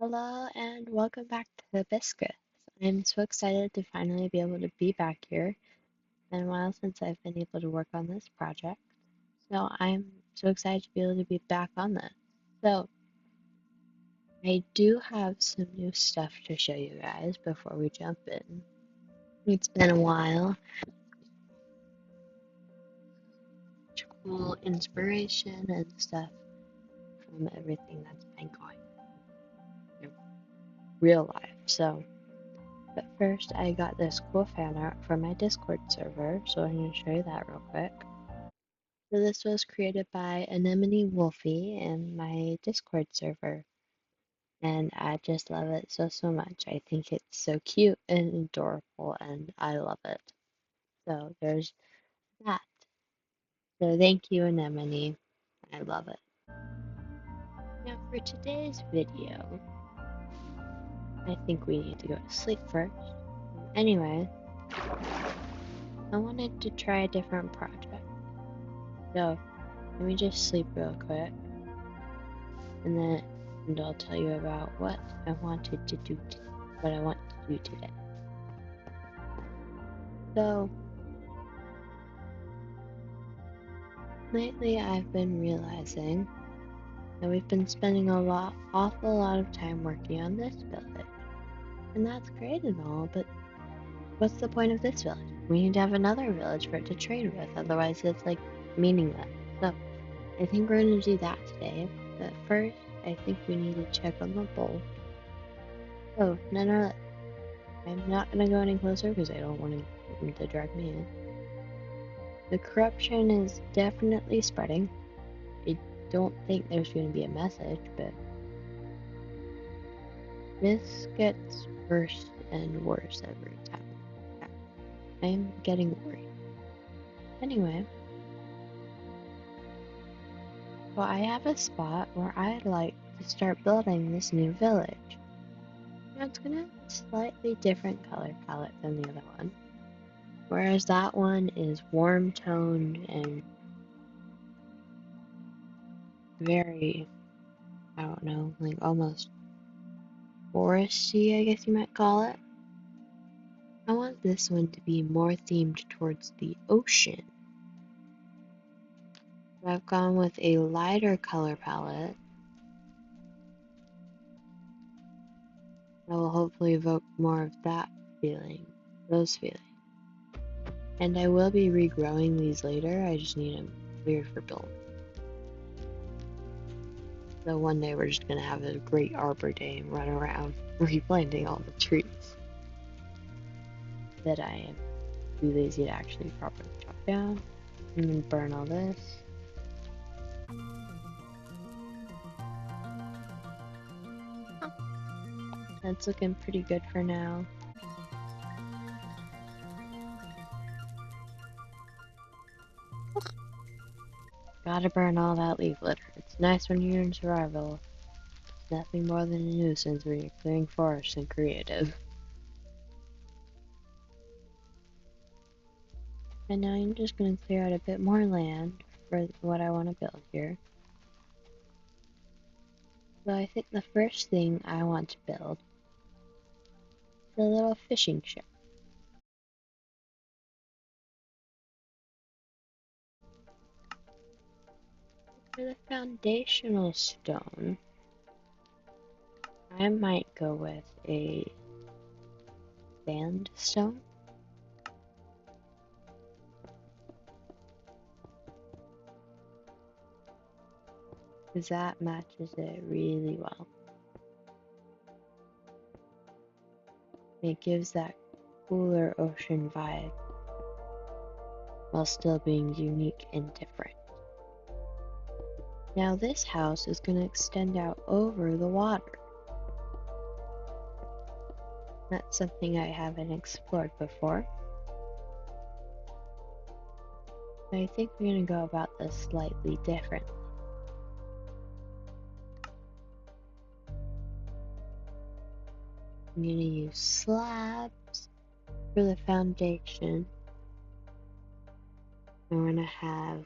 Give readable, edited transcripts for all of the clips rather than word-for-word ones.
Hello and welcome back to Hibiscus. I'm so excited to finally be able to be back here. It's been a while since I've been able to work on this project. So I'm so excited to be able to be back on this. So I do have some new stuff to show you guys before we jump in. It's been a while. Cool inspiration and stuff from everything that's been going in real life. But first, I got this cool fan art from my Discord server, so I'm going to show you that real quick. So this was created by Anemone Wolfie in my Discord server, and I just love it so much. I think it's so cute and adorable, and I love it. So there's that. So thank you, Anemone. I love it. Now for today's video, I think we need to go to sleep first. Anyway, I wanted to try a different project. So let me just sleep real quick, and I'll tell you about what I wanted to do, what I want to do today. So lately, I've been realizing that we've been spending awful lot of time working on this village, and that's great and all, but what's the point of this village? We need to have another village for it to trade with, otherwise it's like meaningless. So I think we're going to do that today, but first I think we need to check on the bowl. Oh, no, I'm not going to go any closer because I don't want him to drag me in. The corruption is definitely spreading. I don't think there's going to be a message, but this gets worse and worse every time. I'm getting worried. Anyway, well, I have a spot where I'd like to start building this new village. Now it's gonna have a slightly different color palette than the other one. Whereas that one is warm toned and very, I don't know, like almost foresty, I guess you might call it. I want this one to be more themed towards the ocean. So I've gone with a lighter color palette that will hopefully evoke more of that feeling, those feelings. And I will be regrowing these later, I just need them cleared for build. So one day we're just gonna have a great Arbor Day and run around replanting all the trees that I am too lazy to actually properly chop down. And then burn all this. That's looking pretty good for now. Gotta burn all that leaf litter. It's nice when you're in survival. It's nothing more than a nuisance when you're clearing forests and creative. And now I'm just gonna clear out a bit more land for what I want to build here. So I think the first thing I want to build is a little fishing ship. For the foundational stone, I might go with a sandstone. Because that matches it really well. It gives that cooler ocean vibe while still being unique and different. Now this house is going to extend out over the water. That's something I haven't explored before. But I think we're going to go about this slightly differently. I'm going to use slabs for the foundation. I'm going to have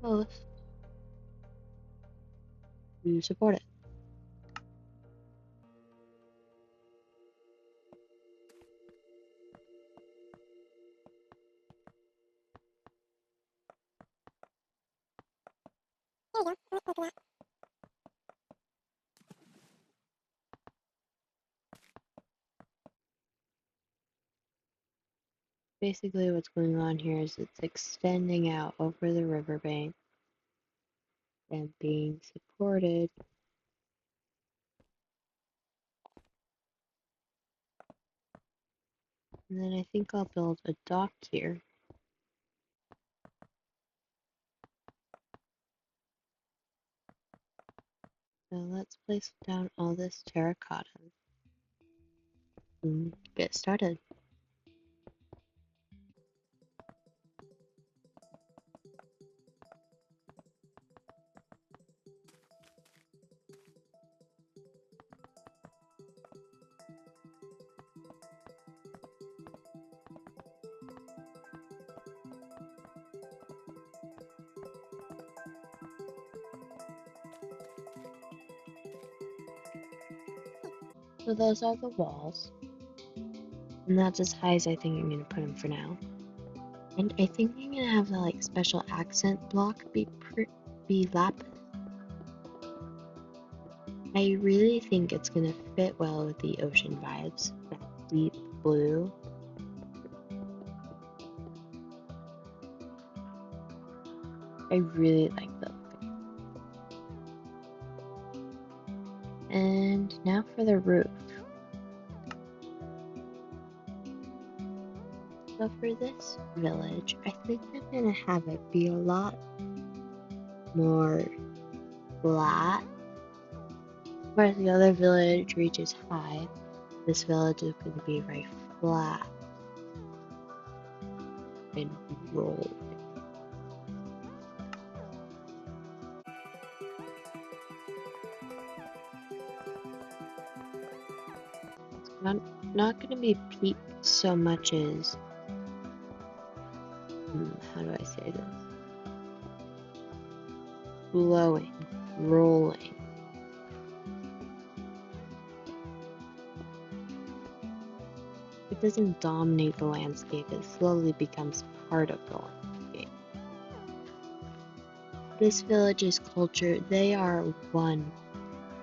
posts to support it. Basically, what's going on here is it's extending out over the riverbank and being supported. And then I think I'll build a dock here. So let's place down all this terracotta and get started. So those are the walls. And that's as high as I think I'm going to put them for now. And I think I'm going to have the like special accent block be lapis. I really think it's going to fit well with the ocean vibes. That deep blue. I really like the look. And now for the roof. So for this village, I think I'm going to have it be a lot more flat. Whereas the other village reaches high, this village is going to be very flat and roll. It's not going to be peaked so much as, how do I say this? Flowing, rolling. It doesn't dominate the landscape, it slowly becomes part of the landscape. This village's culture, they are one.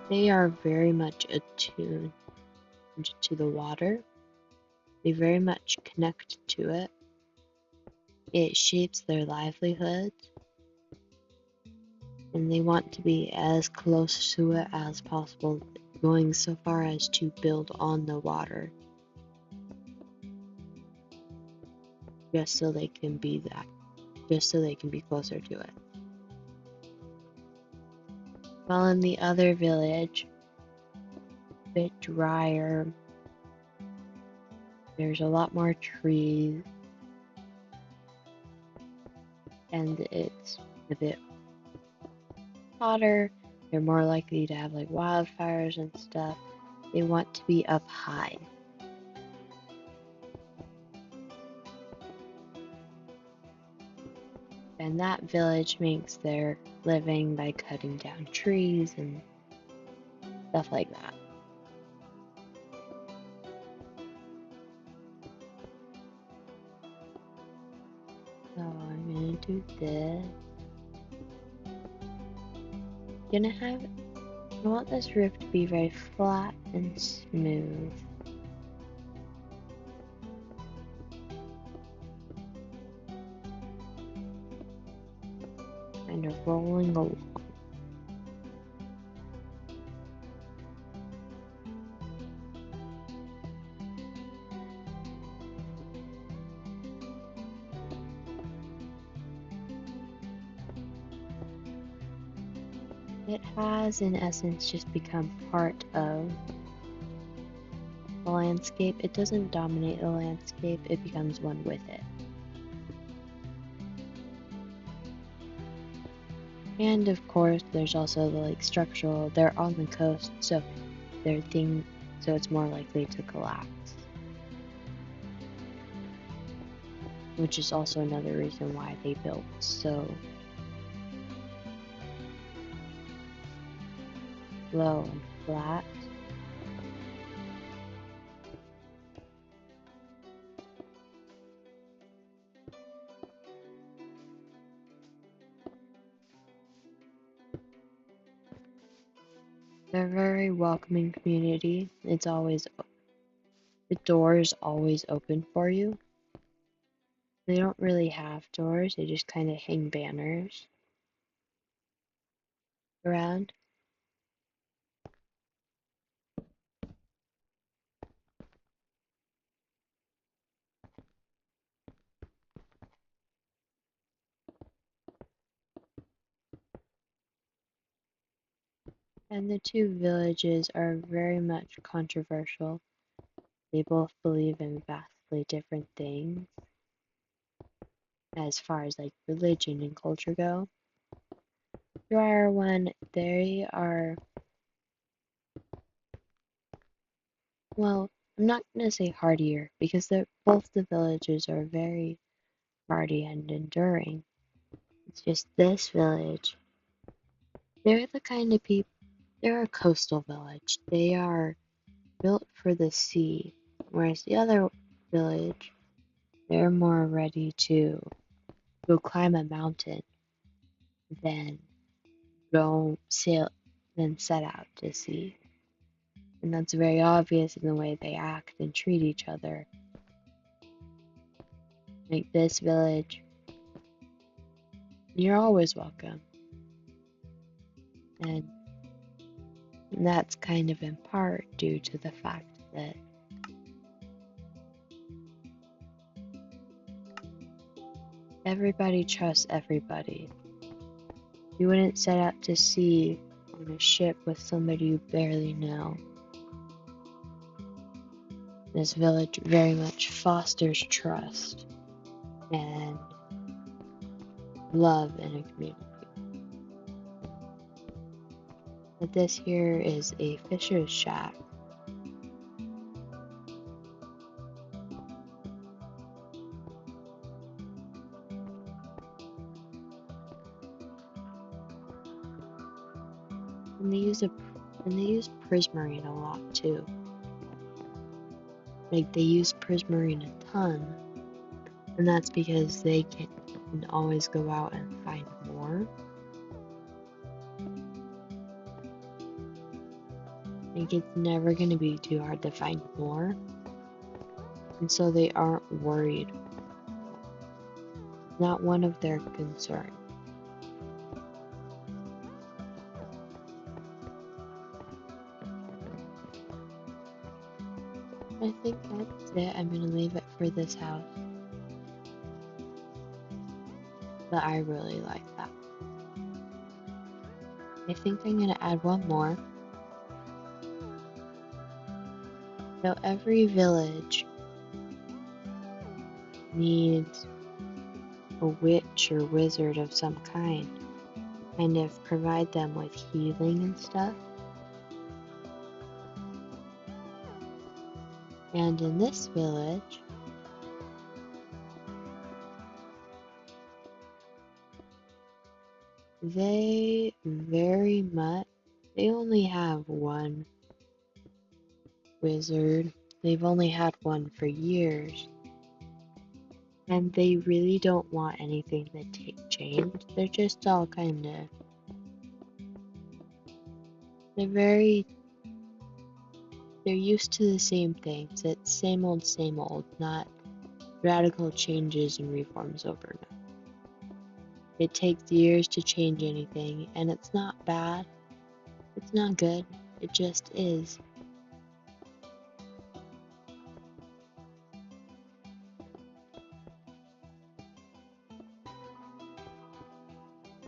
They are very much attuned to the water. They very much connect to it. It shapes their livelihood, and they want to be as close to it as possible, going so far as to build on the water, just so they can be closer to it. While in the other village, a bit drier, there's a lot more trees, and it's a bit hotter. They're more likely to have like wildfires and stuff. They want to be up high. And that village makes their living by cutting down trees and stuff like that. So I'm gonna do this. I want this roof to be very flat and smooth. Kind of rolling along. It has, in essence, just become part of the landscape. It doesn't dominate the landscape, it becomes one with it. And of course, there's also the like structural, they're on the coast, so it's more likely to collapse. Which is also another reason why they built so low and flat. They're a very welcoming community. The door is always open for you. They don't really have doors, they just kind of hang banners around. And the two villages are very much controversial. They both believe in vastly different things as far as like religion and culture go. Drier one, they are, well, I'm not gonna say hardier because both the villages are very hardy and enduring. It's just this village, they're the kind of people, they're a coastal village. They are built for the sea, whereas the other village, they're more ready to go climb a mountain than go sail, than set out to sea. And that's very obvious in the way they act and treat each other. Like this village, you're always welcome. And that's kind of in part due to the fact that everybody trusts everybody. You wouldn't set out to sea on a ship with somebody you barely know. This village very much fosters trust and love in a community. But this here is a fisher's shack. And they use prismarine a lot too. Like they use prismarine a ton, and that's because they can always go out and find more. Like it's never going to be too hard to find more, and so they aren't worried. Not one of their concerns. I think that's it. I'm going to leave it for this house. But I really like that. I think I'm going to add one more. So every village needs a witch or wizard of some kind of provide them with healing and stuff. And in this village, they only have one wizard. They've only had one for years. And they really don't want anything to change. They're just all they're used to the same things. It's same old, not radical changes and reforms overnight. It takes years to change anything, and it's not bad. It's not good. It just is.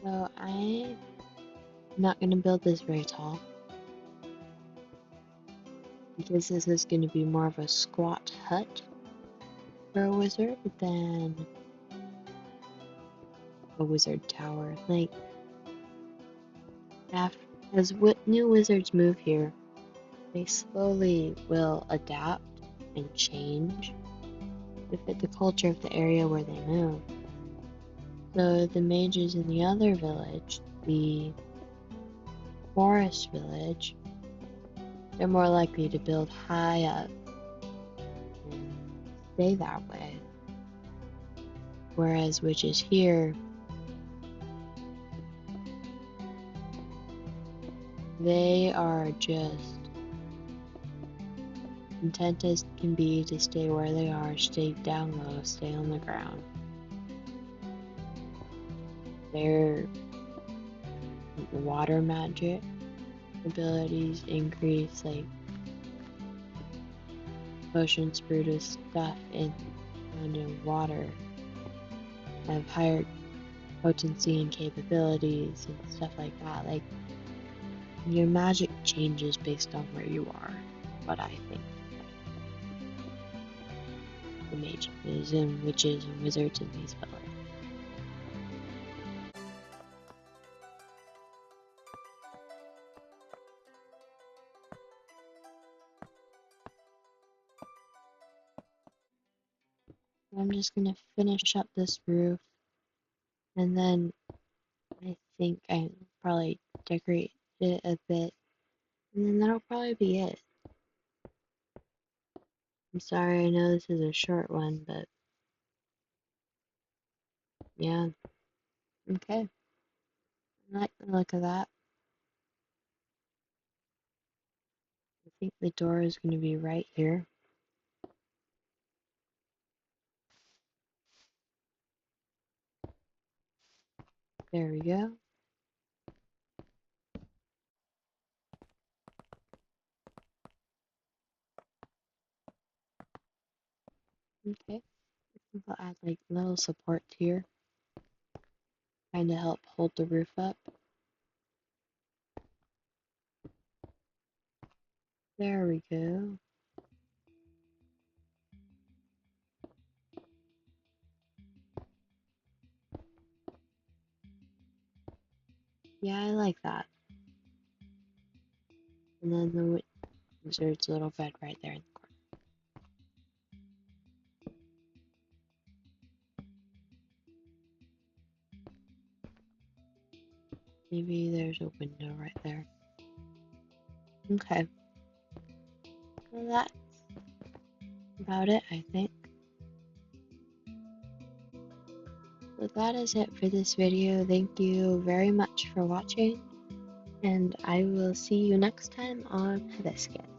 So I'm not going to build this very tall, because this is going to be more of a squat hut for a wizard than a wizard tower. Like, as new wizards move here, they slowly will adapt and change to fit the culture of the area where they move. So the mages in the other village, the forest village, they're more likely to build high up and stay that way. Whereas witches here, They are just content as can be to stay where they are, stay down low, stay on the ground. Their water magic abilities increase, like potions brewed with stuff in under water have higher potency and capabilities and stuff like that. Like, your magic changes based on where you are, what I think. The mages and witches and wizards in these villages. I'm just gonna finish up this roof, and then I think I probably decorate it a bit, and then that'll probably be it. I'm sorry, I know this is a short one, but yeah, okay. I like the look of that. I think the door is going to be right here. There we go. Okay, I'll add like little support here, kind of help hold the roof up. There we go. Yeah, I like that. And then the wizard's little bed right there in the corner. Maybe there's a window right there. Okay. Well, that's about it, I think. So that is it for this video. Thank you very much for watching, and I will see you next time on Hibiscus.